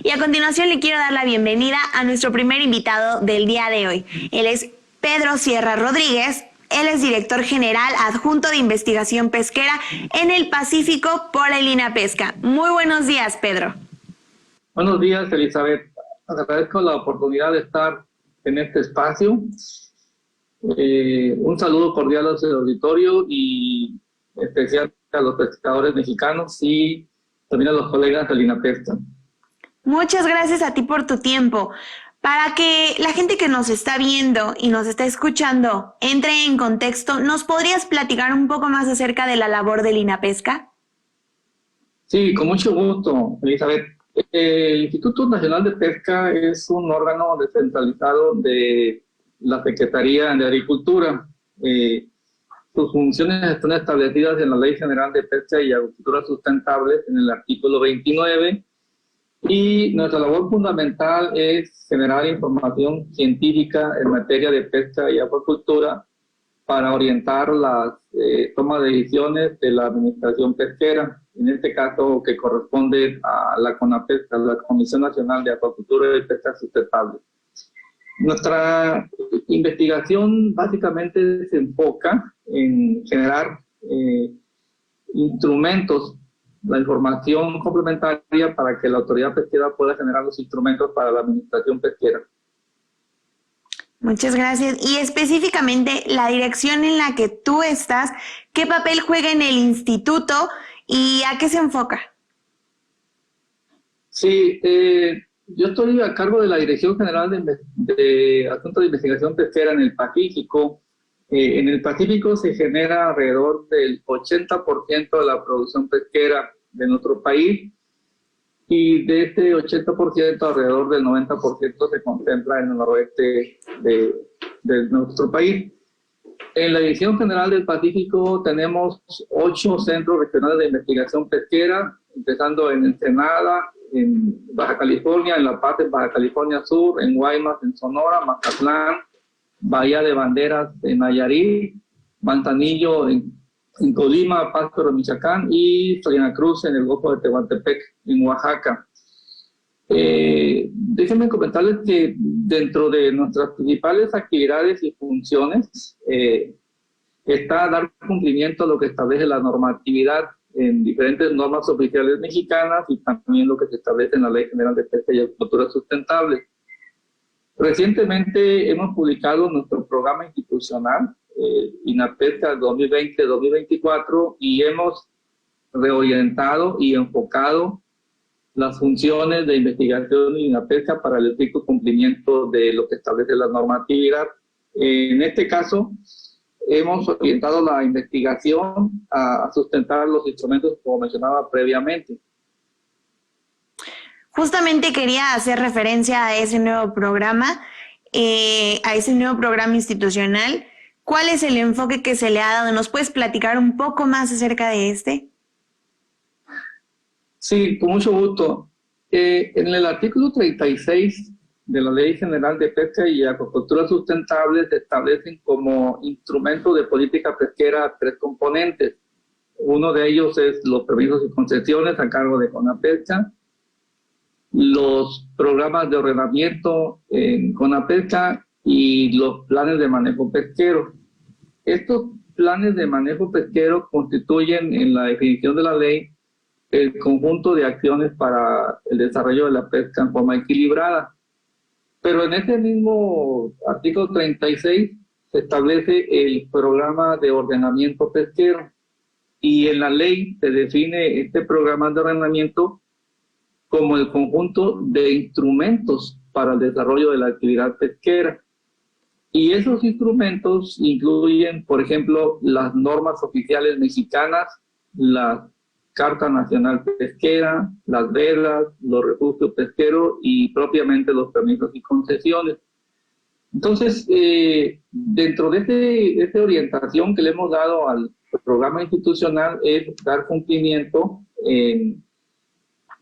Y a continuación le quiero dar la bienvenida a nuestro primer invitado del día de hoy. Él es Pedro Sierra Rodríguez. Él es director general adjunto de investigación pesquera en el Pacífico por el INAPESCA. Muy buenos días, Pedro. Buenos días, Elizabeth. Agradezco la oportunidad de estar en este espacio. Un saludo cordial a su auditorio y especial a los pescadores mexicanos y también a los colegas del INAPESCA. Muchas gracias a ti por tu tiempo. Para que la gente que nos está viendo y nos está escuchando entre en contexto, ¿nos podrías platicar un poco más acerca de la labor del INAPESCA? Sí, con mucho gusto, Elizabeth. El Instituto Nacional de Pesca es un órgano descentralizado de la Secretaría de Agricultura. Sus funciones están establecidas en la Ley General de Pesca y Agricultura Sustentables en el artículo 29. Y nuestra labor fundamental es generar información científica en materia de pesca y acuacultura para orientar las tomas de decisiones de la administración pesquera, en este caso que corresponde a la CONAPESCA, la Comisión Nacional de Acuacultura y Pesca Sustentable. Nuestra investigación básicamente se enfoca en generar instrumentos, la información complementaria para que la autoridad pesquera pueda generar los instrumentos para la administración pesquera. Muchas gracias. Y específicamente la dirección en la que tú estás, ¿qué papel juega en el instituto y a qué se enfoca? Sí, yo estoy a cargo de la Dirección General de Asuntos de Investigación Pesquera en el Pacífico. En el Pacífico se genera alrededor del 80% de la producción pesquera de nuestro país y de este 80% alrededor del 90% se concentra en el noroeste de nuestro país. En la Dirección General del Pacífico tenemos 8 centros regionales de investigación pesquera, empezando en Ensenada, en Baja California, en La Paz, en Baja California Sur, en Guaymas, en Sonora, Mazatlán, Bahía de Banderas en Nayarit, Manzanillo en Colima, Pátzcuaro en Michoacán y Salina Cruz en el Golfo de Tehuantepec en Oaxaca. Déjenme comentarles que dentro de nuestras principales actividades y funciones está dar cumplimiento a lo que establece la normatividad en diferentes normas oficiales mexicanas y también lo que se establece en la Ley General de Pesca y Acuacultura Sustentable. Recientemente hemos publicado nuestro programa institucional, INAPESCA 2020-2024, y hemos reorientado y enfocado las funciones de investigación de INAPESCA para el estricto cumplimiento de lo que establece la normatividad. En este caso, hemos orientado la investigación a sustentar los instrumentos como mencionaba previamente. Justamente quería hacer referencia a ese nuevo programa institucional. ¿Cuál es el enfoque que se le ha dado? ¿Nos puedes platicar un poco más acerca de este? Sí, con mucho gusto. En el artículo 36 de la Ley General de Pesca y Acuacultura Sustentable se establecen como instrumento de política pesquera 3 componentes. Uno de ellos es los permisos y concesiones a cargo de CONAPESCA, los programas de ordenamiento en CONAPESCA y los planes de manejo pesquero. Estos planes de manejo pesquero constituyen en la definición de la ley el conjunto de acciones para el desarrollo de la pesca en forma equilibrada. Pero en ese mismo artículo 36 se establece el programa de ordenamiento pesquero y en la ley se define este programa de ordenamiento como el conjunto de instrumentos para el desarrollo de la actividad pesquera. Y esos instrumentos incluyen, por ejemplo, las normas oficiales mexicanas, la Carta Nacional Pesquera, las vedas, los refugios pesqueros y propiamente los permisos y concesiones. Entonces, dentro de esa orientación que le hemos dado al programa institucional es dar cumplimiento en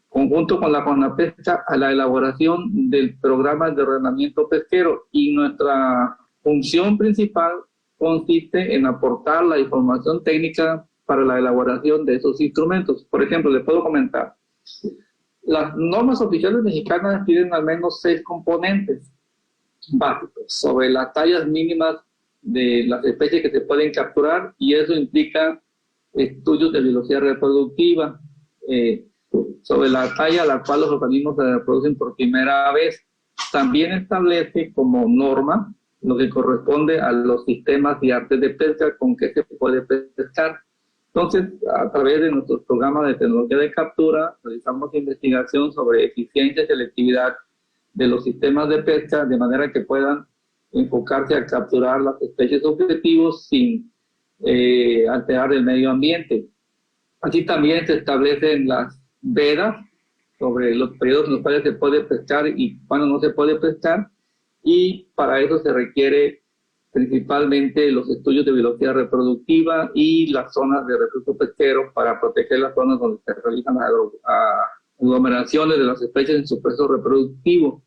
conjunto con la CONAPESCA a la elaboración del programa de ordenamiento pesquero, y nuestra función principal consiste en aportar la información técnica para la elaboración de esos instrumentos. Por ejemplo, les puedo comentar, las normas oficiales mexicanas tienen al menos 6 componentes básicos sobre las tallas mínimas de las especies que se pueden capturar, y eso implica estudios de biología reproductiva sobre la talla a la cual los organismos se reproducen por primera vez. También establece como norma lo que corresponde a los sistemas y artes de pesca con que se puede pescar. Entonces, a través de nuestros programas de tecnología de captura, realizamos investigación sobre eficiencia y selectividad de los sistemas de pesca, de manera que puedan enfocarse a capturar las especies objetivos sin alterar el medio ambiente. Aquí también se establecen las vedas sobre los periodos en los cuales se puede pescar y cuándo no se puede pescar, y para eso se requiere principalmente los estudios de biología reproductiva y las zonas de refugio pesquero para proteger las zonas donde se realizan aglomeraciones de las especies en su proceso reproductivo.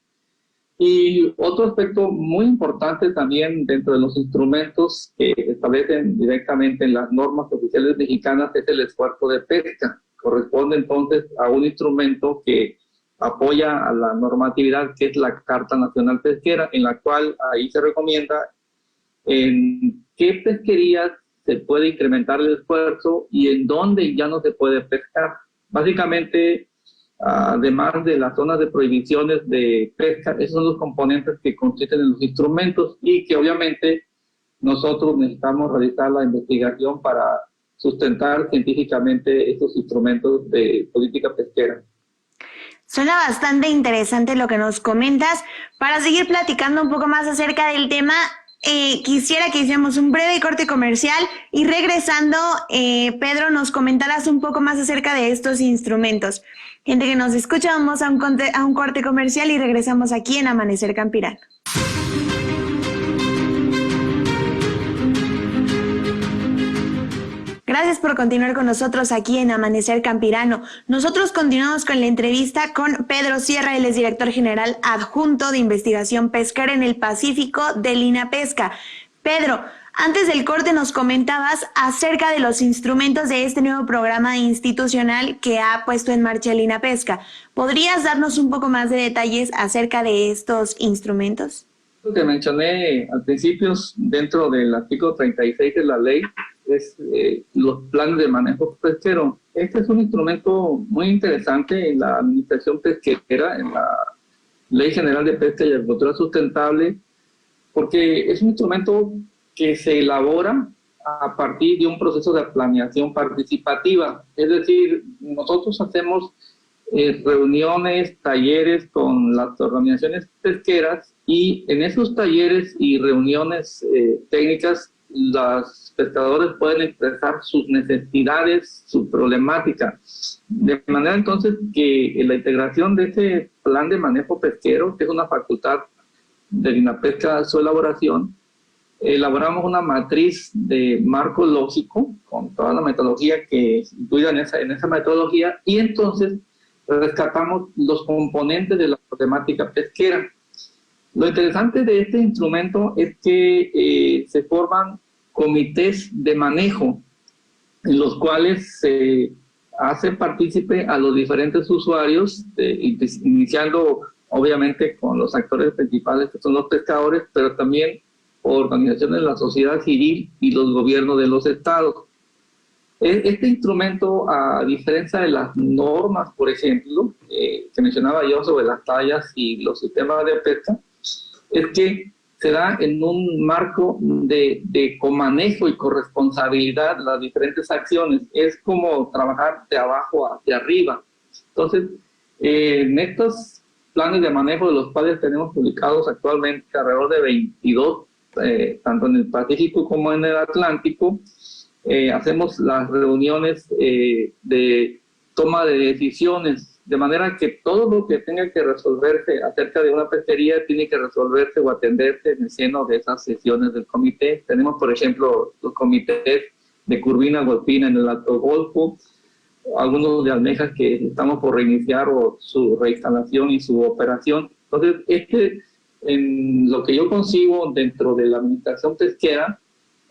Y otro aspecto muy importante también dentro de los instrumentos que establecen directamente en las normas oficiales mexicanas es el esfuerzo de pesca. Corresponde entonces a un instrumento que apoya a la normatividad, que es la Carta Nacional Pesquera, en la cual ahí se recomienda en qué pesquerías se puede incrementar el esfuerzo y en dónde ya no se puede pescar. Básicamente, además de las zonas de prohibiciones de pesca, esos son los componentes que constituyen los instrumentos y que obviamente nosotros necesitamos realizar la investigación para sustentar científicamente estos instrumentos de política pesquera. Suena bastante interesante lo que nos comentas. Para seguir platicando un poco más acerca del tema, quisiera que hiciéramos un breve corte comercial y regresando, Pedro, nos comentaras un poco más acerca de estos instrumentos. Gente que nos escucha, vamos a un corte comercial y regresamos aquí en Amanecer Campirano. Gracias por continuar con nosotros aquí en Amanecer Campirano. Nosotros continuamos con la entrevista con Pedro Sierra, él es director general adjunto de investigación pesquera en el Pacífico de Linapesca. Pedro, antes del corte nos comentabas acerca de los instrumentos de este nuevo programa institucional que ha puesto en marcha Linapesca. ¿Podrías darnos un poco más de detalles acerca de estos instrumentos? Lo que mencioné al principio, dentro del artículo 36 de la ley, es los planes de manejo pesquero. Este es un instrumento muy interesante en la administración pesquera, en la Ley General de Pesca y Agricultura Sustentable, porque es un instrumento que se elabora a partir de un proceso de planeación participativa. Es decir, nosotros hacemos reuniones, talleres con las organizaciones pesqueras, y en esos talleres y reuniones técnicas los pescadores pueden expresar sus necesidades, su problemática, de manera entonces que la integración de ese plan de manejo pesquero, que es una facultad de Linapesca, su elaboración, elaboramos una matriz de marco lógico con toda la metodología que es incluida en esa metodología, y entonces rescatamos los componentes de la problemática pesquera. Lo interesante de este instrumento es que se forman comités de manejo en los cuales se hace partícipe a los diferentes usuarios, iniciando obviamente con los actores principales que son los pescadores, pero también organizaciones de la sociedad civil y los gobiernos de los estados. Este instrumento, a diferencia de las normas, por ejemplo, que mencionaba yo sobre las tallas y los sistemas de pesca, es que se da en un marco de comanejo y corresponsabilidad las diferentes acciones. Es como trabajar de abajo hacia arriba. Entonces, en estos planes de manejo, de los cuales tenemos publicados actualmente alrededor de 22, tanto en el Pacífico como en el Atlántico, hacemos las reuniones de toma de decisiones, de manera que todo lo que tenga que resolverse acerca de una pesquería tiene que resolverse o atenderse en el seno de esas sesiones del comité. Tenemos, por ejemplo, los comités de curvina golfina en el Alto Golfo, algunos de almejas que estamos por reiniciar o su reinstalación y su operación. Entonces, en lo que yo concibo dentro de la administración pesquera,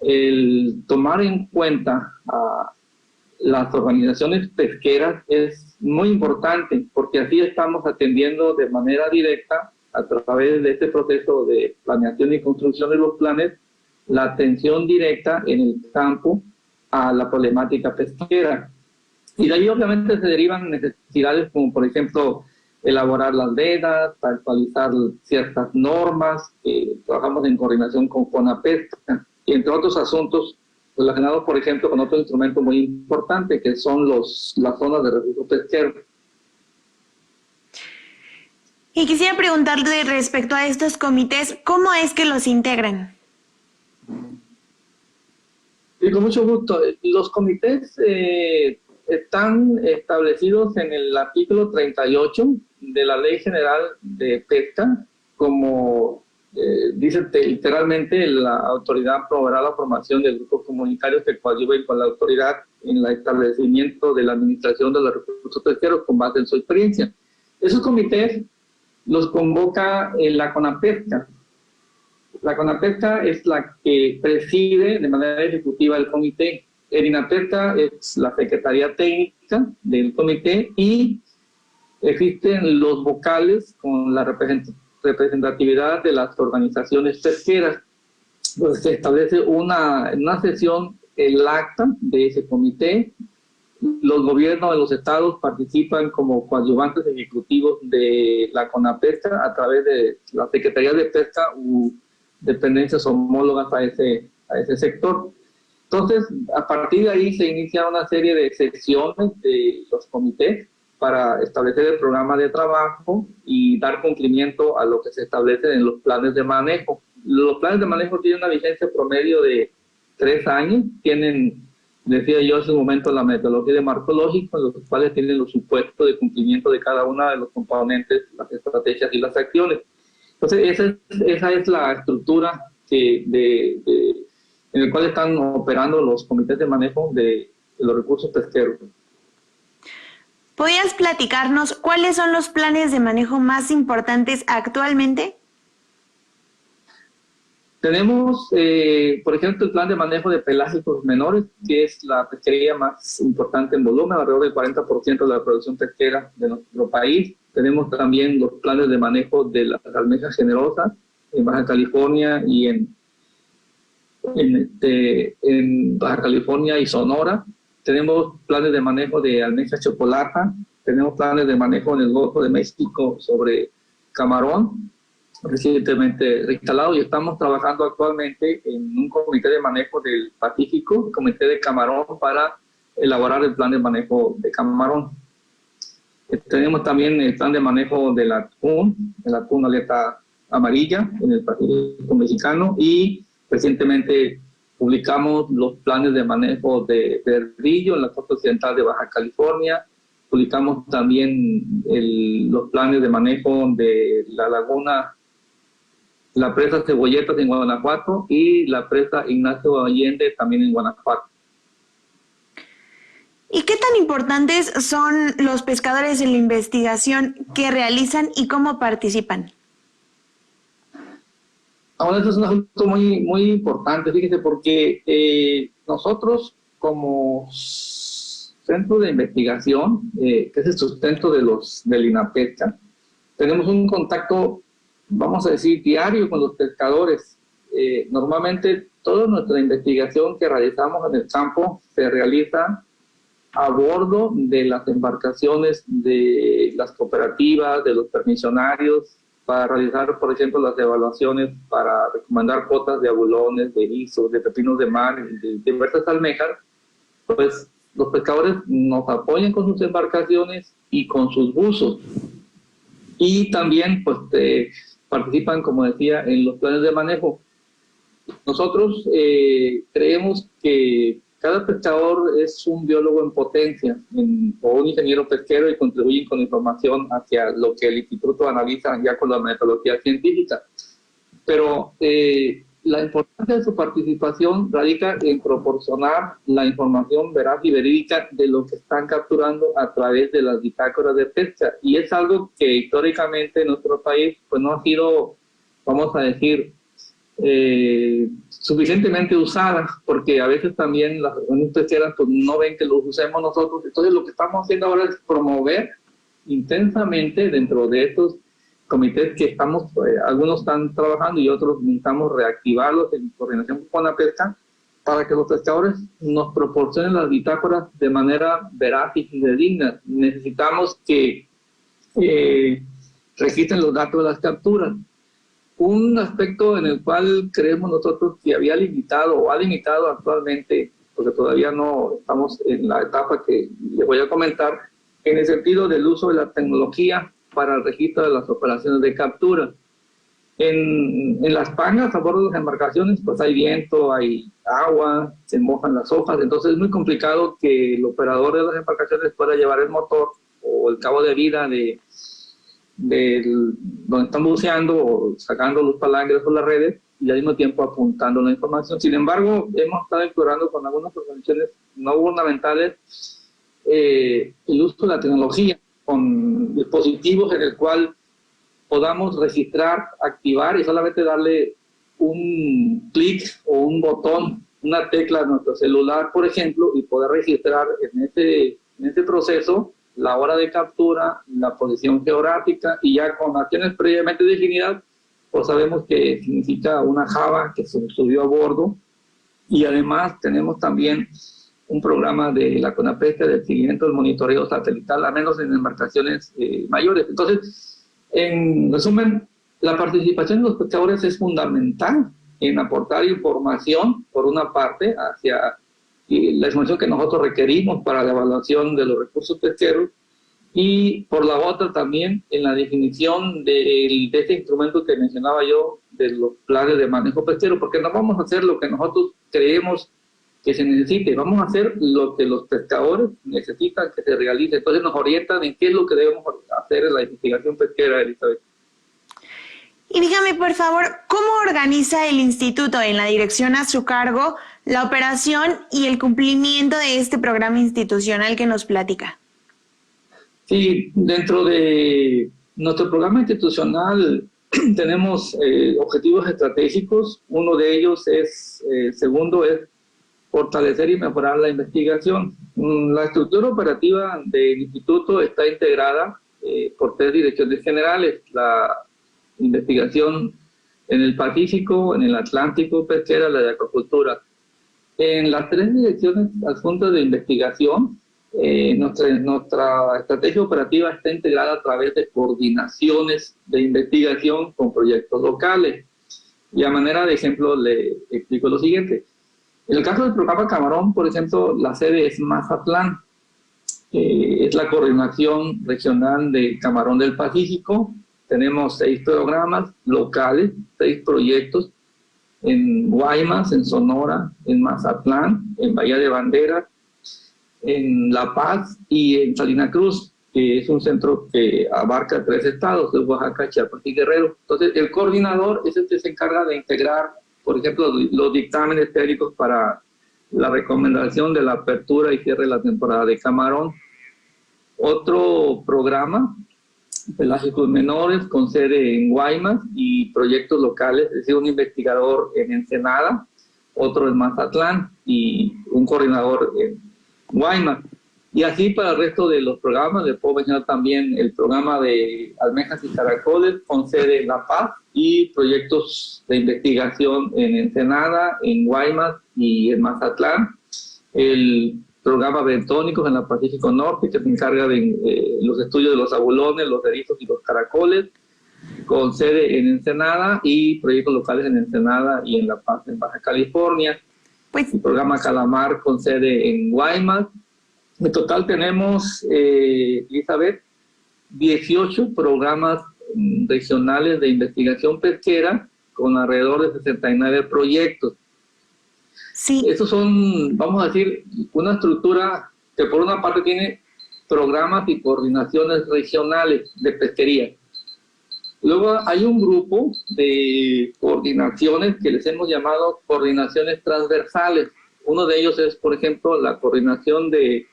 el tomar en cuenta a las organizaciones pesqueras es muy importante, porque así estamos atendiendo de manera directa, a través de este proceso de planeación y construcción de los planes, la atención directa en el campo a la problemática pesquera. Y de ahí obviamente se derivan necesidades como, por ejemplo, elaborar las vedas, actualizar ciertas normas, trabajamos en coordinación con CONAPESCA, y entre otros asuntos relacionados, por ejemplo, con otro instrumento muy importante, que son las zonas de refugio pesquero. Y quisiera preguntarle respecto a estos comités, ¿cómo es que los integran? Y con mucho gusto. Los comités están establecidos en el artículo 38 de la Ley General de Pesca, como dice literalmente, la autoridad promoverá la formación de grupos comunitarios que coadyuven con la autoridad en el establecimiento de la administración de los recursos pesqueros con base en su experiencia. Esos comités los convoca la CONAPESCA. La CONAPESCA es la que preside de manera ejecutiva el comité. El INAPESCA es la secretaría técnica del comité y existen los vocales con la representatividad de las organizaciones pesqueras. Pues se establece una sesión el acta de ese comité. Los gobiernos de los estados participan como coadyuvantes ejecutivos de la CONAPESCA a través de la Secretaría de Pesca u dependencias homólogas a ese sector. Entonces, a partir de ahí se inicia una serie de sesiones de los comités para establecer el programa de trabajo y dar cumplimiento a lo que se establece en los planes de manejo. Los planes de manejo tienen una vigencia promedio de 3 años, tienen, decía yo hace un momento, la metodología de marco lógico, en los cuales tienen los supuestos de cumplimiento de cada una de los componentes, las estrategias y las acciones. Entonces, esa es la estructura en la cual están operando los comités de manejo de los recursos pesqueros. ¿Podrías platicarnos cuáles son los planes de manejo más importantes actualmente? Tenemos, por ejemplo, el plan de manejo de pelágicos menores, que es la pesquería más importante en volumen, alrededor del 40% de la producción pesquera de nuestro país. Tenemos también los planes de manejo de las almejas generosas en Baja California y en Baja California y Sonora. Tenemos planes de manejo de almeja chocolata. Tenemos planes de manejo en el Golfo de México sobre camarón, recientemente reinstalado, y estamos trabajando actualmente en un comité de manejo del Pacífico, comité de camarón, para elaborar el plan de manejo de camarón. Tenemos también el plan de manejo del atún aleta amarilla en el Pacífico mexicano, y recientemente publicamos los planes de manejo de verdillo en la costa occidental de Baja California. Publicamos también los planes de manejo de la laguna, la presa Cebolletas en Guanajuato y la presa Ignacio Allende también en Guanajuato. ¿Y qué tan importantes son los pescadores en la investigación que realizan y cómo participan? Ahora, esto es un asunto muy, muy importante, fíjese, porque nosotros como centro de investigación, que es el sustento del INAPESCA, tenemos un contacto, vamos a decir, diario con los pescadores. Normalmente toda nuestra investigación que realizamos en el campo se realiza a bordo de las embarcaciones de las cooperativas, de los permisionarios, para realizar, por ejemplo, las evaluaciones para recomendar cuotas de abulones, de erizos, de pepinos de mar, de diversas almejas. Pues los pescadores nos apoyan con sus embarcaciones y con sus buzos. Y también pues participan, como decía, en los planes de manejo. Nosotros creemos que cada pescador es un biólogo en potencia o un ingeniero pesquero, y contribuyen con información hacia lo que el instituto analiza ya con la metodología científica. Pero la importancia de su participación radica en proporcionar la información veraz y verídica de lo que están capturando a través de las bitácoras de pesca. Y es algo que históricamente en nuestro país pues no ha sido, vamos a decir, suficientemente usadas, porque a veces también las organizaciones pesqueras pues, no ven que los usemos nosotros. Entonces lo que estamos haciendo ahora es promover intensamente dentro de estos comités que estamos, algunos están trabajando y otros necesitamos reactivarlos en coordinación con la pesca, para que los pescadores nos proporcionen las bitácoras de manera veraz y fidedigna. Necesitamos que registren los datos de las capturas. Un aspecto en el cual creemos nosotros que había limitado o ha limitado actualmente, porque todavía no estamos en la etapa que les voy a comentar, en el sentido del uso de la tecnología para el registro de las operaciones de captura. En las pangas, a bordo de las embarcaciones, pues hay viento, hay agua, se mojan las hojas, entonces es muy complicado que el operador de las embarcaciones pueda llevar el motor o el cabo de vida de donde están buceando o sacando los palangres o las redes y al mismo tiempo apuntando la información. Sin embargo, hemos estado explorando con algunas organizaciones no gubernamentales el uso de la tecnología con dispositivos en el cual podamos registrar, activar y solamente darle un clic o un botón, una tecla a nuestro celular, por ejemplo, y poder registrar en este proceso la hora de captura, la posición geográfica, y ya con acciones previamente definidas, pues sabemos que significa una java que se subió a bordo, y además tenemos también un programa de la CONAPESCA del seguimiento del monitoreo satelital, al menos en embarcaciones mayores. Entonces, en resumen, la participación de los pescadores es fundamental en aportar información, por una parte, hacia la información que nosotros requerimos para la evaluación de los recursos pesqueros, y por la otra también en la definición de este instrumento que mencionaba yo, de los planes de manejo pesquero, porque no vamos a hacer lo que nosotros creemos que se necesite, vamos a hacer lo que los pescadores necesitan que se realice. Entonces nos orientan en qué es lo que debemos hacer en la investigación pesquera, Elizabeth. Y dígame, por favor, ¿cómo organiza el instituto en la dirección a su cargo la operación y el cumplimiento de este programa institucional que nos platica? Sí, dentro de nuestro programa institucional tenemos objetivos estratégicos. Uno de ellos es, segundo, es fortalecer y mejorar la investigación. La estructura operativa del instituto está integrada por 3 direcciones generales: la investigación en el Pacífico, en el Atlántico pesquera, la de acuacultura. En las 3 direcciones adjuntas de investigación, nuestra estrategia operativa está integrada a través de coordinaciones de investigación con proyectos locales. Y a manera de ejemplo le explico lo siguiente. En el caso del programa Camarón, por ejemplo, la sede es Mazatlán. Es la coordinación regional de Camarón del Pacífico. Tenemos 6 programas locales, 6 proyectos en Guaymas, en Sonora, en Mazatlán, en Bahía de Banderas, en La Paz y en Salina Cruz, que es un centro que abarca 3 estados, de Oaxaca, Chiapas y Guerrero. Entonces, el coordinador es el que se encarga de integrar, por ejemplo, los dictámenes técnicos para la recomendación de la apertura y cierre de la temporada de camarón. Otro programa, pelágicos menores, con sede en Guaymas y proyectos locales, es decir, un investigador en Ensenada, otro en Mazatlán y un coordinador en Guaymas. Y así para el resto de los programas, les puedo mencionar también el programa de almejas y caracoles con sede en La Paz y proyectos de investigación en Ensenada, en Guaymas y en Mazatlán. El programa bentónicos en la Pacífico Norte, que se encarga de los estudios de los abulones, los erizos y los caracoles, con sede en Ensenada, y proyectos locales en Ensenada y en La Paz, en Baja California. Pues, el programa Calamar con sede en Guaymas. En total tenemos, Elizabeth, 18 programas regionales de investigación pesquera con alrededor de 69 proyectos. Sí. Esos son, vamos a decir, una estructura que por una parte tiene programas y coordinaciones regionales de pesquería. Luego hay un grupo de coordinaciones que les hemos llamado coordinaciones transversales. Uno de ellos es, por ejemplo, la coordinación de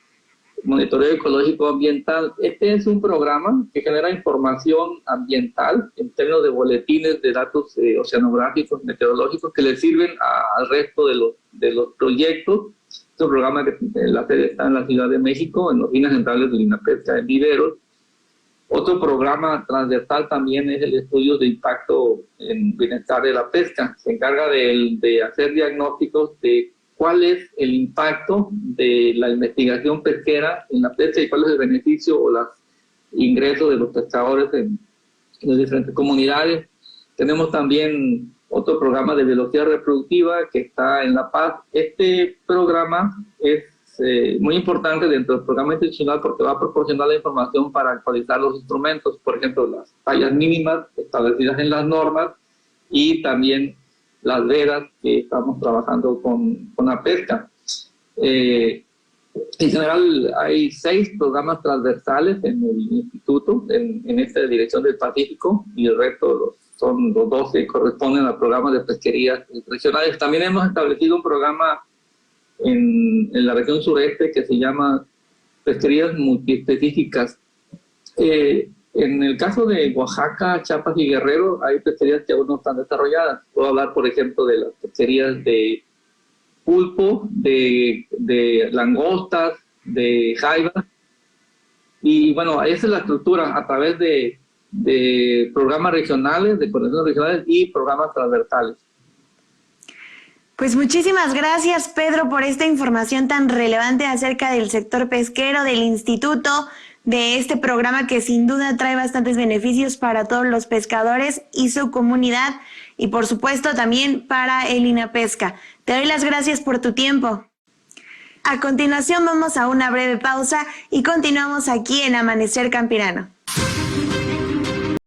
monitoreo ecológico ambiental. Este es un programa que genera información ambiental en términos de boletines de datos oceanográficos, meteorológicos, que le sirven al resto de los proyectos. Este programa que la sede está en la Ciudad de México, en las oficinas centrales de INAPESCA en Viveros. Otro programa transversal también es el estudio de impacto en bienestar de la pesca. Se encarga de hacer diagnósticos de cuál es el impacto de la investigación pesquera en la pesca y cuál es el beneficio o los ingresos de los pescadores en las diferentes comunidades. Tenemos también otro programa de biología reproductiva que está en La Paz. Este programa es muy importante dentro del programa institucional porque va a proporcionar la información para actualizar los instrumentos, por ejemplo, las tallas mínimas establecidas en las normas y también las vedas que estamos trabajando con la pesca. En general hay 6 programas transversales en el instituto, en esta dirección del Pacífico, y el resto son los 12 que corresponden al programa de pesquerías regionales. También hemos establecido un programa en la región sureste que se llama pesquerías multiespecíficas. En el caso de Oaxaca, Chiapas y Guerrero hay pesquerías que aún no están desarrolladas. Puedo hablar, por ejemplo, de las pesquerías de pulpo, de langostas, de jaivas. Y bueno, esa es la estructura a través de programas regionales, de coordinaciones regionales y programas transversales. Pues muchísimas gracias, Pedro, por esta información tan relevante acerca del sector pesquero, del instituto, de este programa que sin duda trae bastantes beneficios para todos los pescadores y su comunidad, y por supuesto también para el INAPESCA. Te doy las gracias por tu tiempo. A continuación vamos a una breve pausa y continuamos aquí en Amanecer Campirano.